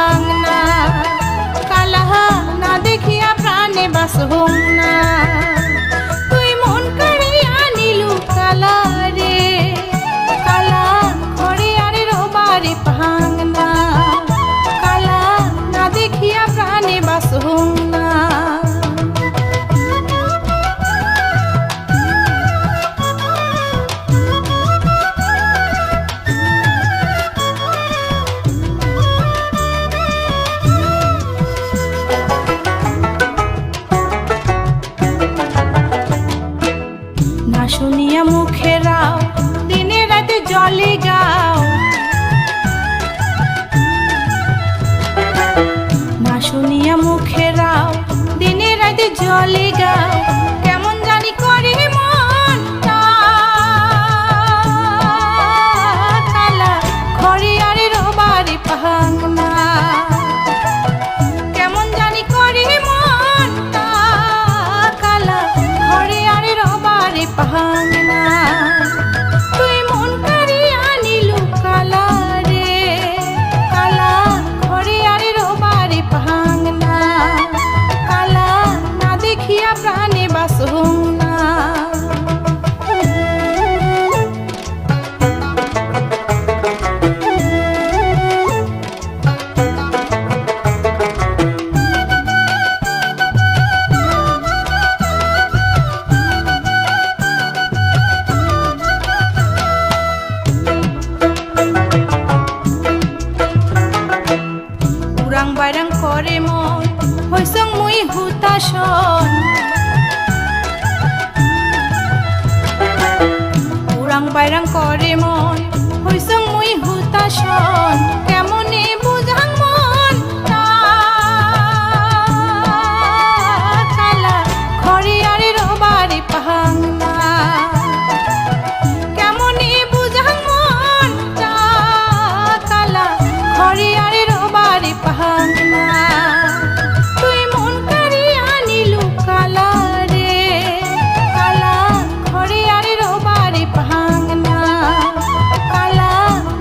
ভাঙনা কালা না দেখিয়া প্রাণে বাসহুম না তুই মন কাড়িয়া নিলু কালা রে কালা ঘরে আরে রবারে ভাঙনা কালা না দেখিয়া প্রাণে বাসহুম না না শুনিয়া মুখে রাও দিনে রাতে জলে গাও না শুনিয়া মুখে রাও দিনে রাতে জলে গাও কেমন জানি করে মন কালা ঘরে আরে রবারে ভাঙনা কেমন জানি করে মন কালা ঘরে আরে রবারে ভাঙনা তুই মন কাড়িয়া নিলু কালা রে কালা ঘরে আরে রবারে ভাঙনা কালা না দেখিয়া প্রাণে বাসহুম না উরাং বাইরাং করে মন হইসং মুই হুতাশন উরাং বাইরাং করে মন হইসং মুই হুতাশন কেমনে বুঝাং মন কালা ঘরে আরে রবারে ভাঙনা কেমনে বুঝাং মন কালা ঘরে আরে রবারে ভাঙনা তুই মন কাড়িয়া নিলু কালা রে কালা ঘরে আরে রবারে ভাঙনা কালা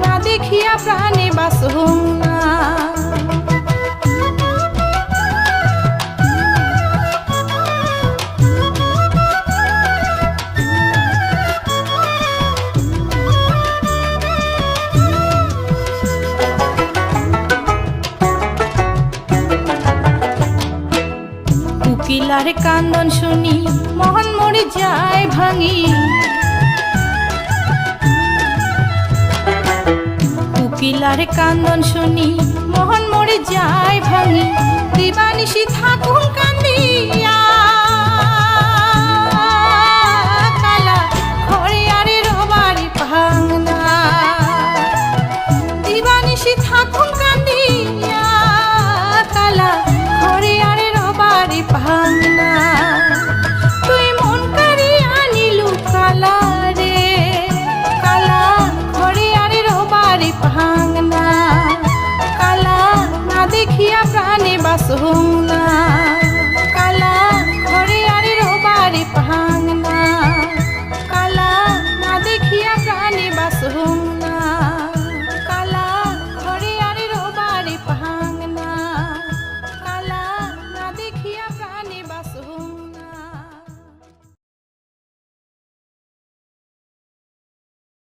না দেখিয়া প্রাণে বাসহুম না উকিলার কান্দন শুনি মহন মরে যায় ভাঙি উকিলার কান্দন শুনি